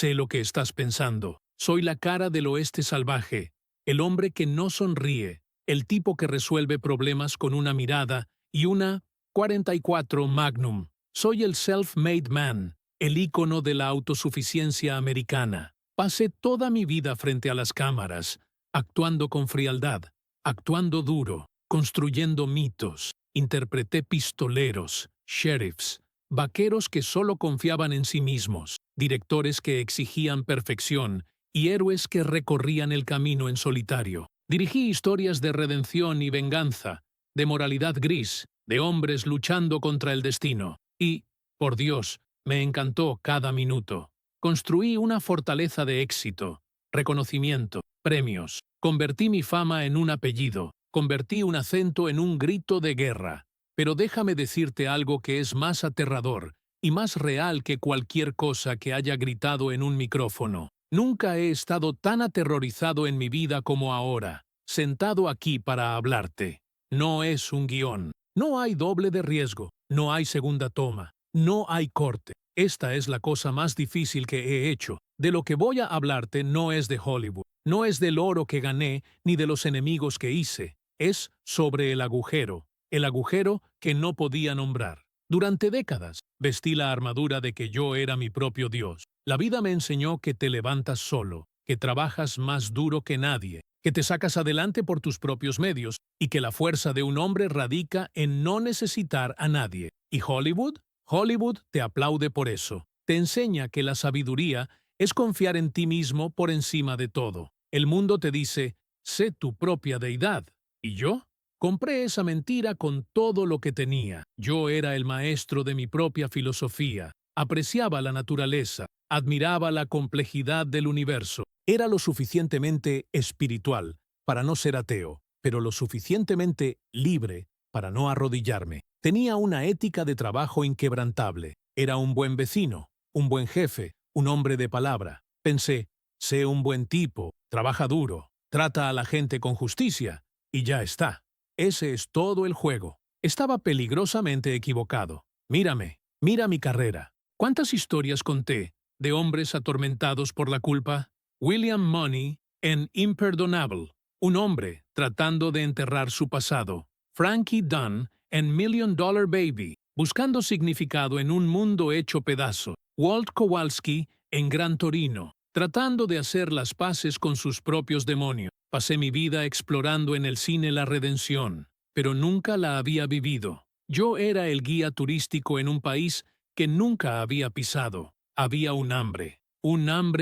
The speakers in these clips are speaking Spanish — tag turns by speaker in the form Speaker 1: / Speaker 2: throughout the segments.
Speaker 1: Sé lo que estás pensando. Soy la cara del oeste salvaje, el hombre que no sonríe, el tipo que resuelve problemas con una mirada y una 44 Magnum. Soy el self-made man, el ícono de la autosuficiencia americana. Pasé toda mi vida frente a las cámaras, actuando con frialdad, actuando duro, construyendo mitos. Interpreté pistoleros, sheriffs, vaqueros que solo confiaban en sí mismos, directores que exigían perfección y héroes que recorrían el camino en solitario. Dirigí historias de redención y venganza, de moralidad gris, de hombres luchando contra el destino. Y, por Dios, me encantó cada minuto. Construí una fortaleza de éxito, reconocimiento, premios. Convertí mi fama en un apellido, convertí un acento en un grito de guerra. Pero déjame decirte algo que es más aterrador y más real que cualquier cosa que haya gritado en un micrófono. Nunca he estado tan aterrorizado en mi vida como ahora, sentado aquí para hablarte. No es un guión. No hay doble de riesgo. No hay segunda toma. No hay corte. Esta es la cosa más difícil que he hecho. De lo que voy a hablarte no es de Hollywood. No es del oro que gané ni de los enemigos que hice. Es sobre el agujero que no podía nombrar. Durante décadas vestí la armadura de que yo era mi propio Dios. La vida me enseñó que te levantas solo, que trabajas más duro que nadie, que te sacas adelante por tus propios medios y que la fuerza de un hombre radica en no necesitar a nadie. ¿Y Hollywood? Hollywood te aplaude por eso. Te enseña que la sabiduría es confiar en ti mismo por encima de todo. El mundo te dice, sé tu propia deidad. ¿Y yo? Compré esa mentira con todo lo que tenía. Yo era el maestro de mi propia filosofía. Apreciaba la naturaleza, admiraba la complejidad del universo. Era lo suficientemente espiritual para no ser ateo, pero lo suficientemente libre para no arrodillarme. Tenía una ética de trabajo inquebrantable. Era un buen vecino, un buen jefe, un hombre de palabra. Pensé, sé un buen tipo, trabaja duro, trata a la gente con justicia, y ya está. Ese es todo el juego. Estaba peligrosamente equivocado. Mírame, mira mi carrera. ¿Cuántas historias conté de hombres atormentados por la culpa? William Money en Imperdonable, un hombre tratando de enterrar su pasado. Frankie Dunn en $1 Million Baby, buscando significado en un mundo hecho pedazo. Walt Kowalski en Gran Torino, tratando de hacer las paces con sus propios demonios. Pasé mi vida explorando en el cine la redención, pero nunca la había vivido. Yo era el guía turístico en un país que nunca había pisado. Había un hambre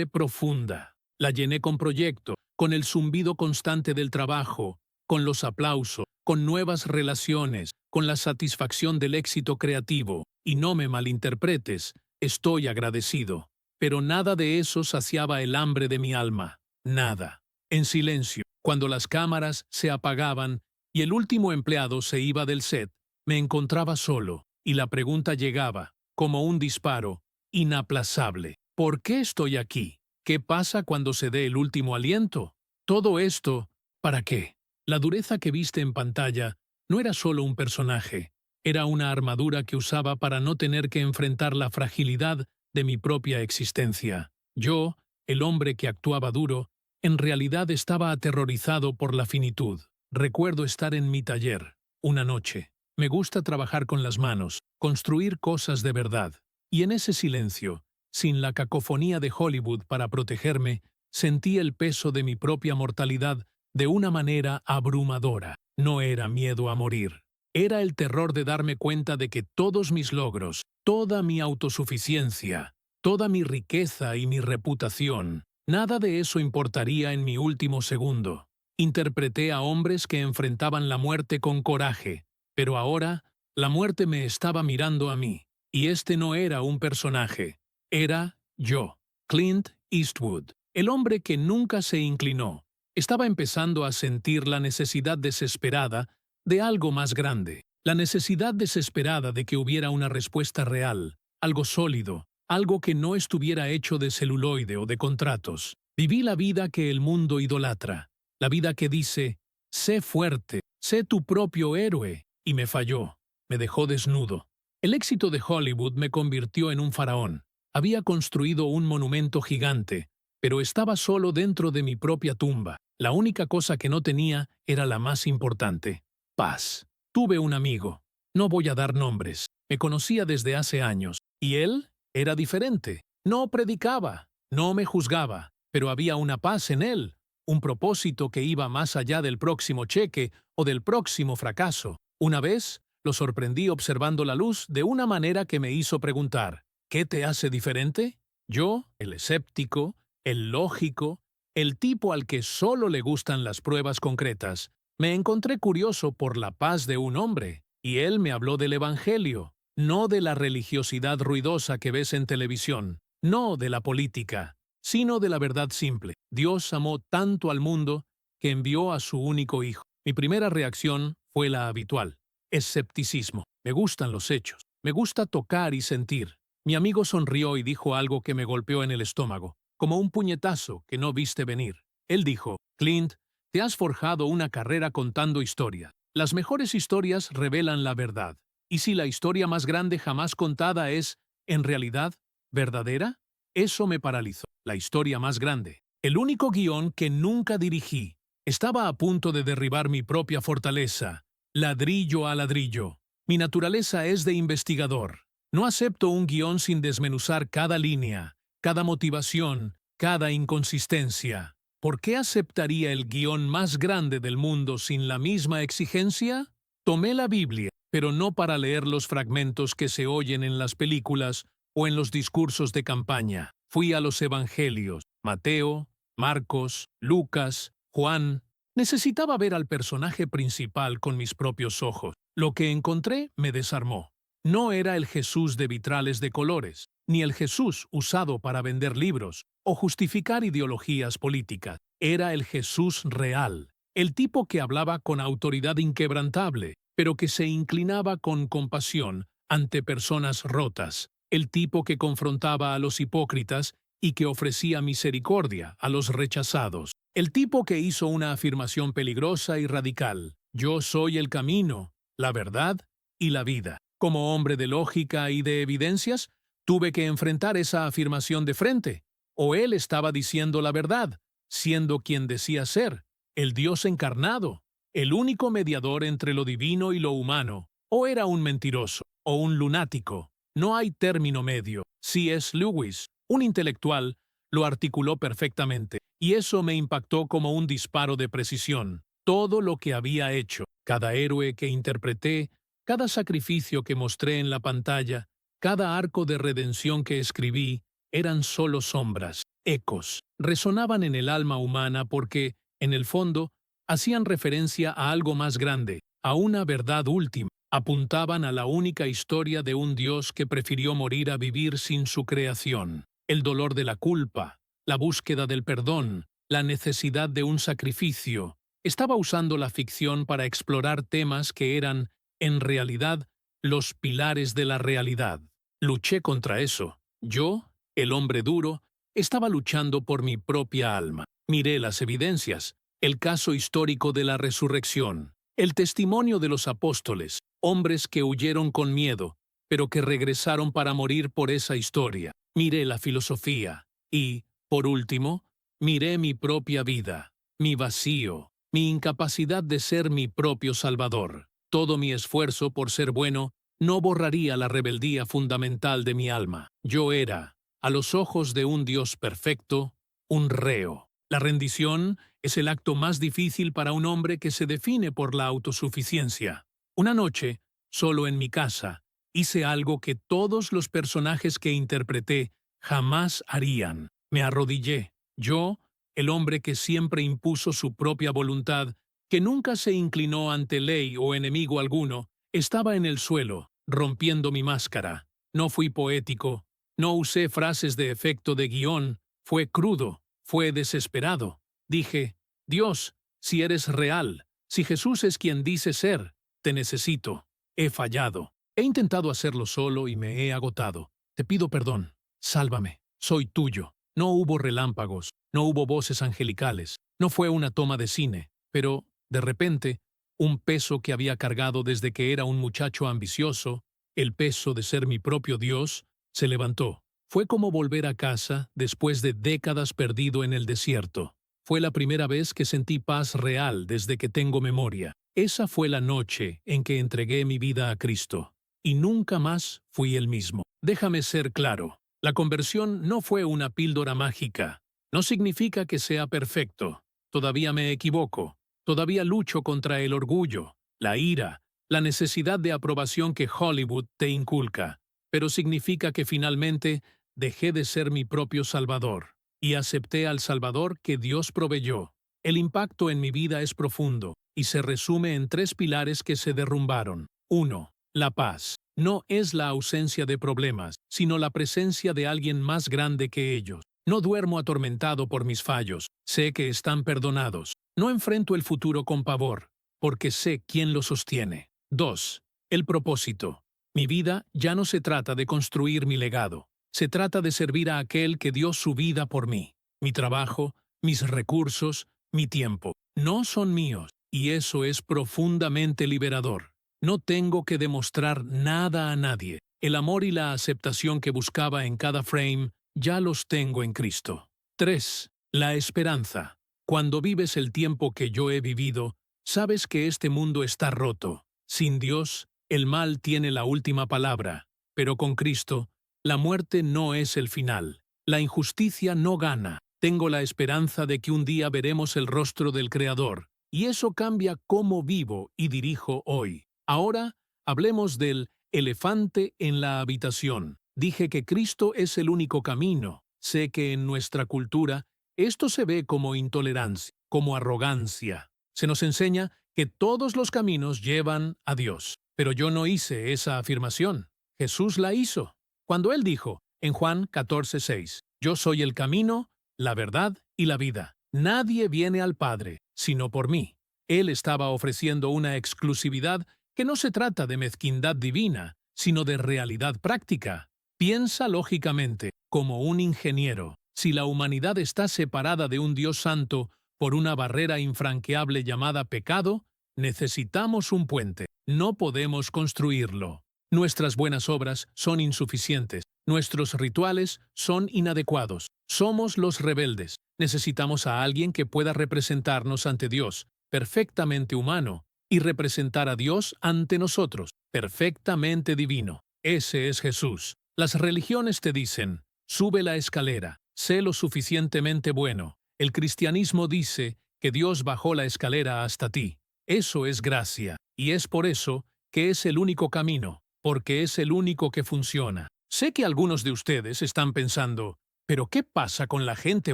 Speaker 1: profunda. La llené con proyectos, con el zumbido constante del trabajo, con los aplausos, con nuevas relaciones, con la satisfacción del éxito creativo. Y no me malinterpretes, estoy agradecido. Pero nada de eso saciaba el hambre de mi alma. Nada. En silencio, cuando las cámaras se apagaban y el último empleado se iba del set, me encontraba solo, y la pregunta llegaba, como un disparo, inaplazable. ¿Por qué estoy aquí? ¿Qué pasa cuando se dé el último aliento? Todo esto, ¿para qué? La dureza que viste en pantalla no era solo un personaje, era una armadura que usaba para no tener que enfrentar la fragilidad de mi propia existencia. Yo, el hombre que actuaba duro, en realidad estaba aterrorizado por la finitud. Recuerdo estar en mi taller, una noche. Me gusta trabajar con las manos, construir cosas de verdad. Y en ese silencio, sin la cacofonía de Hollywood para protegerme, sentí el peso de mi propia mortalidad de una manera abrumadora. No era miedo a morir. Era el terror de darme cuenta de que todos mis logros, toda mi autosuficiencia, toda mi riqueza y mi reputación, nada de eso importaría en mi último segundo. Interpreté a hombres que enfrentaban la muerte con coraje, pero ahora la muerte me estaba mirando a mí, y este no era un personaje, era yo, Clint Eastwood, el hombre que nunca se inclinó. Estaba empezando a sentir la necesidad desesperada de algo más grande, la necesidad desesperada de que hubiera una respuesta real, algo sólido, algo que no estuviera hecho de celuloide o de contratos. Viví la vida que el mundo idolatra, la vida que dice, sé fuerte, sé tu propio héroe, y me falló, me dejó desnudo. El éxito de Hollywood me convirtió en un faraón. Había construido un monumento gigante, pero estaba solo dentro de mi propia tumba. La única cosa que no tenía era la más importante: paz. Tuve un amigo. No voy a dar nombres. Me conocía desde hace años. Y él era diferente. No predicaba, no me juzgaba, pero había una paz en él, un propósito que iba más allá del próximo cheque o del próximo fracaso. Una vez, lo sorprendí observando la luz de una manera que me hizo preguntar: ¿qué te hace diferente? Yo, el escéptico, el lógico, el tipo al que solo le gustan las pruebas concretas, me encontré curioso por la paz de un hombre, y él me habló del Evangelio, no de la religiosidad ruidosa que ves en televisión, no de la política, sino de la verdad simple. Dios amó tanto al mundo que envió a su único Hijo. Mi primera reacción fue la habitual: escepticismo. Me gustan los hechos, me gusta tocar y sentir. Mi amigo sonrió y dijo algo que me golpeó en el estómago, como un puñetazo que no viste venir. Él dijo: Clint, te has forjado una carrera contando historias. Las mejores historias revelan la verdad. ¿Y si la historia más grande jamás contada es, en realidad, verdadera? Eso me paralizó. La historia más grande. El único guión que nunca dirigí. Estaba a punto de derribar mi propia fortaleza, ladrillo a ladrillo. Mi naturaleza es de investigador. No acepto un guión sin desmenuzar cada línea, cada motivación, cada inconsistencia. ¿Por qué aceptaría el guión más grande del mundo sin la misma exigencia? Tomé la Biblia, pero no para leer los fragmentos que se oyen en las películas o en los discursos de campaña. Fui a los Evangelios: Mateo, Marcos, Lucas, Juan. Necesitaba ver al personaje principal con mis propios ojos. Lo que encontré me desarmó. No era el Jesús de vitrales de colores, ni el Jesús usado para vender libros o justificar ideologías políticas. Era el Jesús real, el tipo que hablaba con autoridad inquebrantable, pero que se inclinaba con compasión ante personas rotas, el tipo que confrontaba a los hipócritas y que ofrecía misericordia a los rechazados, el tipo que hizo una afirmación peligrosa y radical: yo soy el camino, la verdad y la vida. Como hombre de lógica y de evidencias, tuve que enfrentar esa afirmación de frente. O él estaba diciendo la verdad, siendo quien decía ser, el Dios encarnado, el único mediador entre lo divino y lo humano, o era un mentiroso, o un lunático. No hay término medio. C.S. Lewis, un intelectual, lo articuló perfectamente, y eso me impactó como un disparo de precisión. Todo lo que había hecho, cada héroe que interpreté, cada sacrificio que mostré en la pantalla, cada arco de redención que escribí, eran solo sombras, ecos. Resonaban en el alma humana porque, en el fondo, hacían referencia a algo más grande, a una verdad última. Apuntaban a la única historia de un Dios que prefirió morir a vivir sin su creación. El dolor de la culpa, la búsqueda del perdón, la necesidad de un sacrificio. Estaba usando la ficción para explorar temas que eran, en realidad, los pilares de la realidad. Luché contra eso. Yo, el hombre duro, estaba luchando por mi propia alma. Miré las evidencias, el caso histórico de la resurrección, el testimonio de los apóstoles, hombres que huyeron con miedo, pero que regresaron para morir por esa historia. Miré la filosofía y, por último, miré mi propia vida, mi vacío, mi incapacidad de ser mi propio salvador. Todo mi esfuerzo por ser bueno no borraría la rebeldía fundamental de mi alma. Yo era, a los ojos de un Dios perfecto, un reo. La rendición es el acto más difícil para un hombre que se define por la autosuficiencia. Una noche, solo en mi casa, hice algo que todos los personajes que interpreté jamás harían. Me arrodillé. Yo, el hombre que siempre impuso su propia voluntad, que nunca se inclinó ante ley o enemigo alguno, estaba en el suelo, rompiendo mi máscara. No fui poético, no usé frases de efecto de guión, fue crudo, fue desesperado. Dije: Dios, si eres real, si Jesús es quien dice ser, te necesito. He fallado. He intentado hacerlo solo y me he agotado. Te pido perdón. Sálvame. Soy tuyo. No hubo relámpagos, no hubo voces angelicales, no fue una toma de cine, pero, de repente, un peso que había cargado desde que era un muchacho ambicioso, el peso de ser mi propio Dios, se levantó. Fue como volver a casa después de décadas perdido en el desierto. Fue la primera vez que sentí paz real desde que tengo memoria. Esa fue la noche en que entregué mi vida a Cristo. Y nunca más fui el mismo. Déjame ser claro. La conversión no fue una píldora mágica. No significa que sea perfecto. Todavía me equivoco. Todavía lucho contra el orgullo, la ira, la necesidad de aprobación que Hollywood te inculca. Pero significa que finalmente dejé de ser mi propio Salvador y acepté al Salvador que Dios proveyó. El impacto en mi vida es profundo y se resume en 3 pilares que se derrumbaron. 1. La paz. No es la ausencia de problemas, sino la presencia de alguien más grande que ellos. No duermo atormentado por mis fallos, sé que están perdonados. No enfrento el futuro con pavor, porque sé quién lo sostiene. 2. El propósito. Mi vida ya no se trata de construir mi legado, se trata de servir a aquel que dio su vida por mí. Mi trabajo, mis recursos, mi tiempo, no son míos, y eso es profundamente liberador. No tengo que demostrar nada a nadie. El amor y la aceptación que buscaba en cada frame ya los tengo en Cristo. 3. La esperanza. Cuando vives el tiempo que yo he vivido, sabes que este mundo está roto. Sin Dios, el mal tiene la última palabra, pero con Cristo, la muerte no es el final. La injusticia no gana. Tengo la esperanza de que un día veremos el rostro del Creador, y eso cambia cómo vivo y dirijo hoy. Ahora, hablemos del elefante en la habitación. Dije que Cristo es el único camino. Sé que en nuestra cultura esto se ve como intolerancia, como arrogancia. Se nos enseña que todos los caminos llevan a Dios. Pero yo no hice esa afirmación. Jesús la hizo. Cuando Él dijo, en Juan 14:6, yo soy el camino, la verdad y la vida. Nadie viene al Padre, sino por mí. Él estaba ofreciendo una exclusividad que no se trata de mezquindad divina, sino de realidad práctica. Piensa lógicamente, como un ingeniero. Si la humanidad está separada de un Dios santo por una barrera infranqueable llamada pecado, necesitamos un puente. No podemos construirlo. Nuestras buenas obras son insuficientes. Nuestros rituales son inadecuados. Somos los rebeldes. Necesitamos a alguien que pueda representarnos ante Dios, perfectamente humano, y representar a Dios ante nosotros, perfectamente divino. Ese es Jesús. Las religiones te dicen, sube la escalera, sé lo suficientemente bueno. El cristianismo dice que Dios bajó la escalera hasta ti. Eso es gracia, y es por eso que es el único camino, porque es el único que funciona. Sé que algunos de ustedes están pensando, ¿pero qué pasa con la gente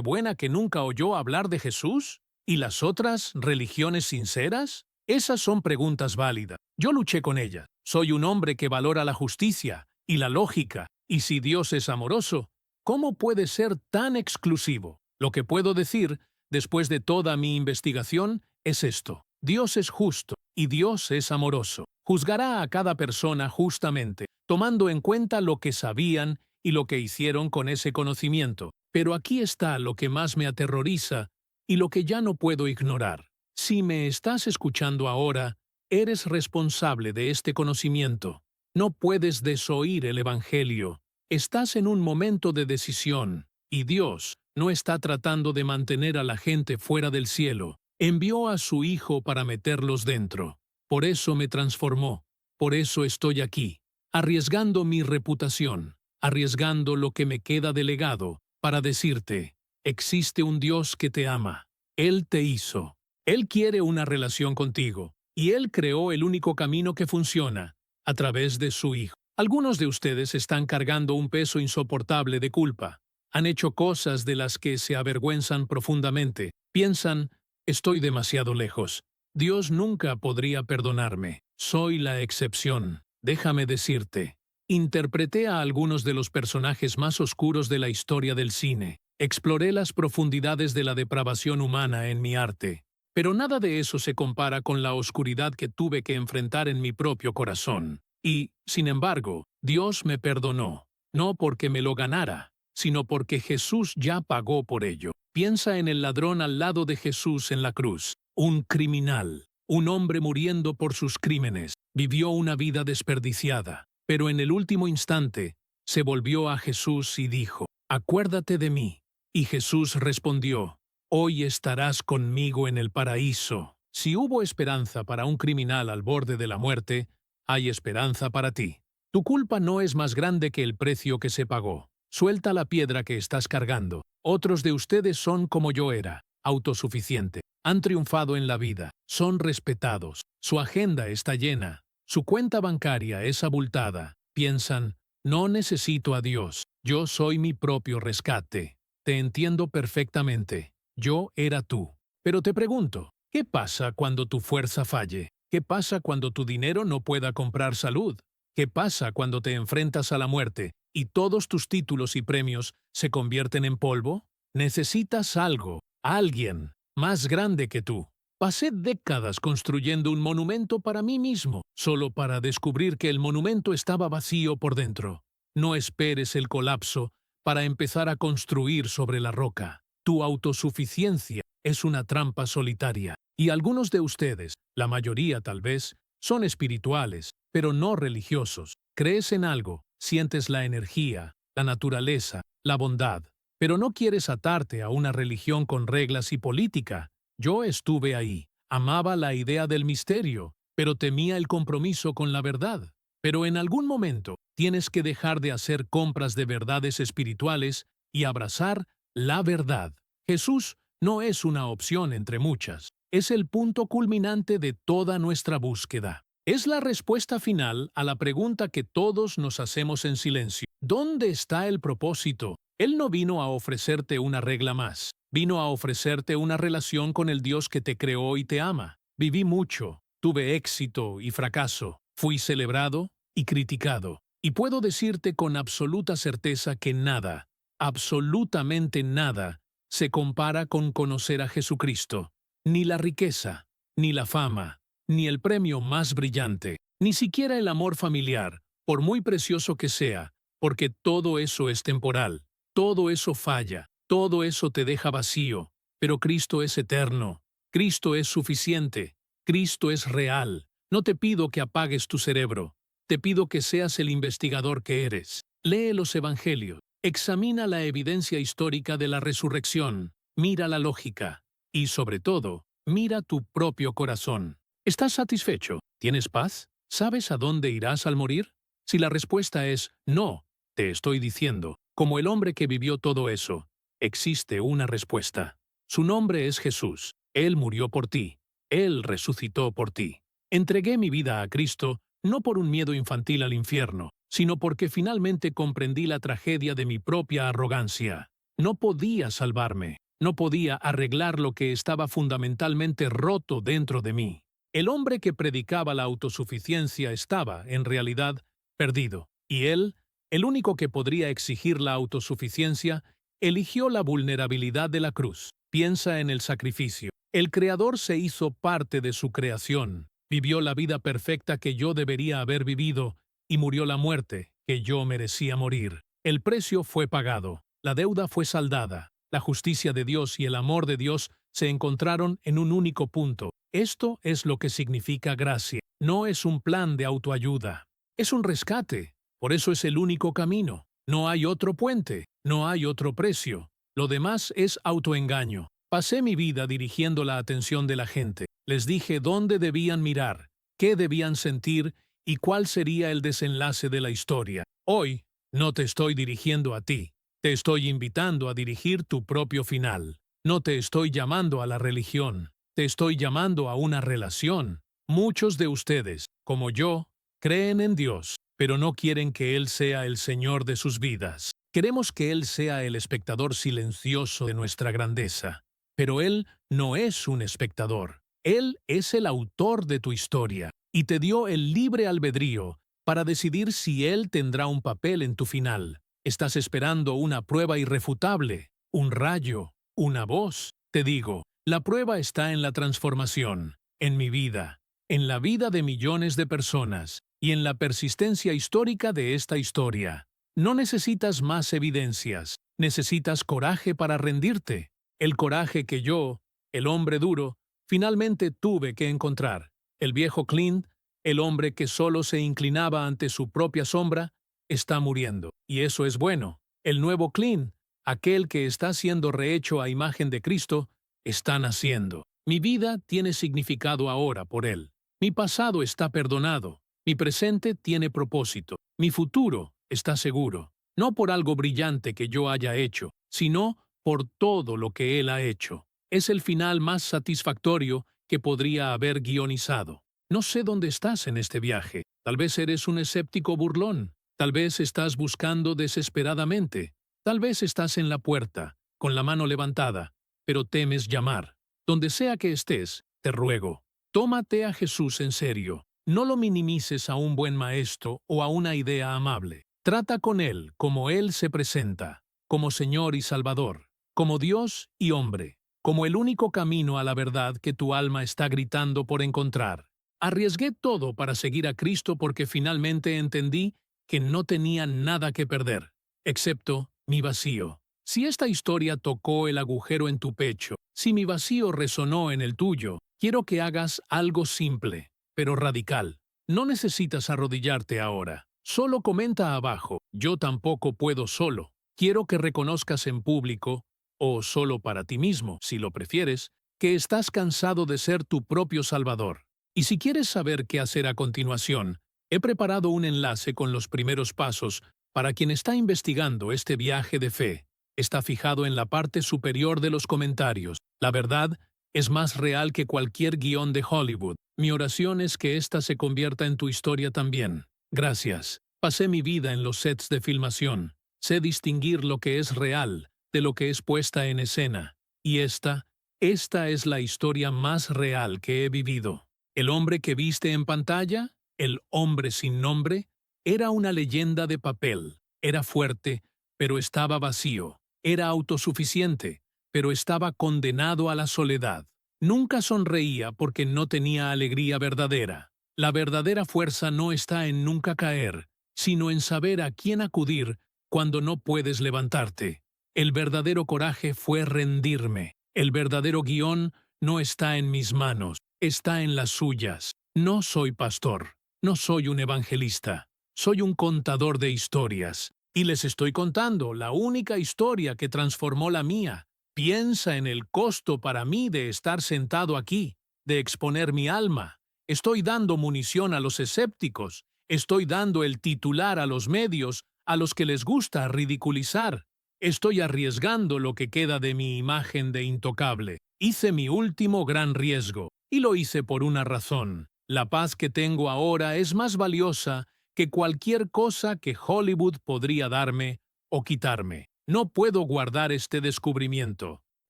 Speaker 1: buena que nunca oyó hablar de Jesús? ¿Y las otras religiones sinceras? Esas son preguntas válidas. Yo luché con ellas. Soy un hombre que valora la justicia y la lógica, y si Dios es amoroso, ¿cómo puede ser tan exclusivo? Lo que puedo decir, después de toda mi investigación, es esto. Dios es justo y Dios es amoroso. Juzgará a cada persona justamente, tomando en cuenta lo que sabían y lo que hicieron con ese conocimiento. Pero aquí está lo que más me aterroriza y lo que ya no puedo ignorar. Si me estás escuchando ahora, eres responsable de este conocimiento. No puedes desoír el Evangelio. Estás en un momento de decisión, y Dios no está tratando de mantener a la gente fuera del cielo. Envió a su Hijo para meterlos dentro. Por eso me transformó. Por eso estoy aquí, arriesgando mi reputación, arriesgando lo que me queda de legado, para decirte, existe un Dios que te ama. Él te hizo. Él quiere una relación contigo, y Él creó el único camino que funciona, a través de su Hijo. Algunos de ustedes están cargando un peso insoportable de culpa. Han hecho cosas de las que se avergüenzan profundamente. Piensan, estoy demasiado lejos. Dios nunca podría perdonarme. Soy la excepción. Déjame decirte. Interpreté a algunos de los personajes más oscuros de la historia del cine. Exploré las profundidades de la depravación humana en mi arte. Pero nada de eso se compara con la oscuridad que tuve que enfrentar en mi propio corazón. Y, sin embargo, Dios me perdonó, no porque me lo ganara, sino porque Jesús ya pagó por ello. Piensa en el ladrón al lado de Jesús en la cruz, un criminal, un hombre muriendo por sus crímenes, vivió una vida desperdiciada, pero en el último instante se volvió a Jesús y dijo, «Acuérdate de mí». Y Jesús respondió, «Hoy estarás conmigo en el paraíso». Si hubo esperanza para un criminal al borde de la muerte, hay esperanza para ti. Tu culpa no es más grande que el precio que se pagó. Suelta la piedra que estás cargando. Otros de ustedes son como yo era, autosuficiente. Han triunfado en la vida, son respetados, su agenda está llena, su cuenta bancaria es abultada. Piensan, no necesito a Dios, yo soy mi propio rescate. Te entiendo perfectamente, yo era tú. Pero te pregunto, ¿qué pasa cuando tu fuerza falle? ¿Qué pasa cuando tu dinero no pueda comprar salud? ¿Qué pasa cuando te enfrentas a la muerte y todos tus títulos y premios se convierten en polvo? Necesitas algo, alguien, más grande que tú. Pasé décadas construyendo un monumento para mí mismo, solo para descubrir que el monumento estaba vacío por dentro. No esperes el colapso para empezar a construir sobre la roca. Tu autosuficiencia es una trampa solitaria. Y algunos de ustedes, la mayoría tal vez, son espirituales, pero no religiosos. Crees en algo, sientes la energía, la naturaleza, la bondad, pero no quieres atarte a una religión con reglas y política. Yo estuve ahí, amaba la idea del misterio, pero temía el compromiso con la verdad. Pero en algún momento tienes que dejar de hacer compras de verdades espirituales y abrazar la verdad. Jesús no es una opción entre muchas, es el punto culminante de toda nuestra búsqueda. Es la respuesta final a la pregunta que todos nos hacemos en silencio. ¿Dónde está el propósito? Él no vino a ofrecerte una regla más. Vino a ofrecerte una relación con el Dios que te creó y te ama. Viví mucho, tuve éxito y fracaso. Fui celebrado y criticado. Y puedo decirte con absoluta certeza que nada, absolutamente nada, se compara con conocer a Jesucristo. Ni la riqueza, ni la fama, ni el premio más brillante, ni siquiera el amor familiar, por muy precioso que sea, porque todo eso es temporal, todo eso falla, todo eso te deja vacío, pero Cristo es eterno, Cristo es suficiente, Cristo es real. No te pido que apagues tu cerebro, te pido que seas el investigador que eres. Lee los evangelios, examina la evidencia histórica de la resurrección, mira la lógica, y sobre todo, mira tu propio corazón. ¿Estás satisfecho? ¿Tienes paz? ¿Sabes a dónde irás al morir? Si la respuesta es no, te estoy diciendo, como el hombre que vivió todo eso, existe una respuesta. Su nombre es Jesús. Él murió por ti. Él resucitó por ti. Entregué mi vida a Cristo no por un miedo infantil al infierno, sino porque finalmente comprendí la tragedia de mi propia arrogancia. No podía salvarme. No podía arreglar lo que estaba fundamentalmente roto dentro de mí. El hombre que predicaba la autosuficiencia estaba, en realidad, perdido. Y él, el único que podría exigir la autosuficiencia, eligió la vulnerabilidad de la cruz. Piensa en el sacrificio. El Creador se hizo parte de su creación, vivió la vida perfecta que yo debería haber vivido y murió la muerte que yo merecía morir. El precio fue pagado, la deuda fue saldada. La justicia de Dios y el amor de Dios se encontraron en un único punto. Esto es lo que significa gracia. No es un plan de autoayuda. Es un rescate. Por eso es el único camino. No hay otro puente. No hay otro precio. Lo demás es autoengaño. Pasé mi vida dirigiendo la atención de la gente. Les dije dónde debían mirar, qué debían sentir y cuál sería el desenlace de la historia. Hoy no te estoy dirigiendo a ti. Te estoy invitando a dirigir tu propio final. No te estoy llamando a la religión, te estoy llamando a una relación. Muchos de ustedes, como yo, creen en Dios, pero no quieren que Él sea el Señor de sus vidas. Queremos que Él sea el espectador silencioso de nuestra grandeza. Pero Él no es un espectador. Él es el autor de tu historia y te dio el libre albedrío para decidir si Él tendrá un papel en tu final. Estás esperando una prueba irrefutable, un rayo, una voz. Te digo, la prueba está en la transformación, en mi vida, en la vida de millones de personas y en la persistencia histórica de esta historia. No necesitas más evidencias, necesitas coraje para rendirte. El coraje que yo, el hombre duro, finalmente tuve que encontrar. El viejo Clint, el hombre que solo se inclinaba ante su propia sombra, está muriendo. Y eso es bueno. El nuevo Clint, aquel que está siendo rehecho a imagen de Cristo, está naciendo. Mi vida tiene significado ahora por él. Mi pasado está perdonado. Mi presente tiene propósito. Mi futuro está seguro. No por algo brillante que yo haya hecho, sino por todo lo que él ha hecho. Es el final más satisfactorio que podría haber guionizado. No sé dónde estás en este viaje. Tal vez eres un escéptico burlón. Tal vez estás buscando desesperadamente. Tal vez estás en la puerta, con la mano levantada, pero temes llamar. Donde sea que estés, te ruego, tómate a Jesús en serio. No lo minimices a un buen maestro o a una idea amable. Trata con él como él se presenta, como Señor y Salvador, como Dios y hombre, como el único camino a la verdad que tu alma está gritando por encontrar. Arriesgué todo para seguir a Cristo porque finalmente entendí que no tenía nada que perder, excepto mi vacío. Si esta historia tocó el agujero en tu pecho, si mi vacío resonó en el tuyo, quiero que hagas algo simple, pero radical. No necesitas arrodillarte ahora. Solo comenta abajo, yo tampoco puedo solo. Quiero que reconozcas en público, o solo para ti mismo, si lo prefieres, que estás cansado de ser tu propio salvador. Y si quieres saber qué hacer a continuación, he preparado un enlace con los primeros pasos para quien está investigando este viaje de fe. Está fijado en la parte superior de los comentarios. La verdad es más real que cualquier guión de Hollywood. Mi oración es que esta se convierta en tu historia también. Gracias. Pasé mi vida en los sets de filmación. Sé distinguir lo que es real de lo que es puesta en escena. Y esta es la historia más real que he vivido. El hombre que viste en pantalla, el hombre sin nombre, era una leyenda de papel. Era fuerte, pero estaba vacío. Era autosuficiente, pero estaba condenado a la soledad. Nunca sonreía porque no tenía alegría verdadera. La verdadera fuerza no está en nunca caer, sino en saber a quién acudir cuando no puedes levantarte. El verdadero coraje fue rendirme. El verdadero guión no está en mis manos, está en las suyas. No soy pastor, no soy un evangelista, soy un contador de historias. Y les estoy contando la única historia que transformó la mía. Piensa en el costo para mí de estar sentado aquí, de exponer mi alma. Estoy dando munición a los escépticos. Estoy dando el titular a los medios, a los que les gusta ridiculizar. Estoy arriesgando lo que queda de mi imagen de intocable. Hice mi último gran riesgo, y lo hice por una razón. La paz que tengo ahora es más valiosa que cualquier cosa que Hollywood podría darme o quitarme. No puedo guardar este descubrimiento.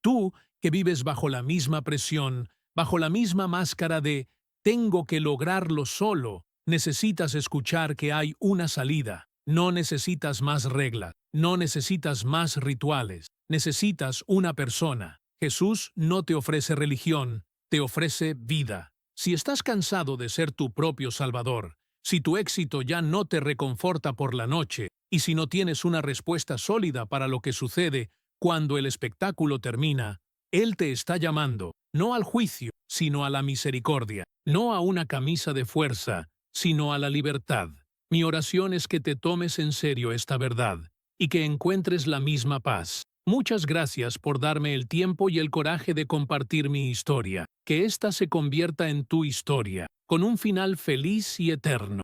Speaker 1: Tú, que vives bajo la misma presión, bajo la misma máscara de «tengo que lograrlo solo», necesitas escuchar que hay una salida. No necesitas más reglas, no necesitas más rituales, necesitas una persona. Jesús no te ofrece religión, te ofrece vida. Si estás cansado de ser tu propio Salvador, si tu éxito ya no te reconforta por la noche, y si no tienes una respuesta sólida para lo que sucede cuando el espectáculo termina, Él te está llamando, no al juicio, sino a la misericordia, no a una camisa de fuerza, sino a la libertad. Mi oración es que te tomes en serio esta verdad y que encuentres la misma paz. Muchas gracias por darme el tiempo y el coraje de compartir mi historia. Que ésta se convierta en tu historia, con un final feliz y eterno.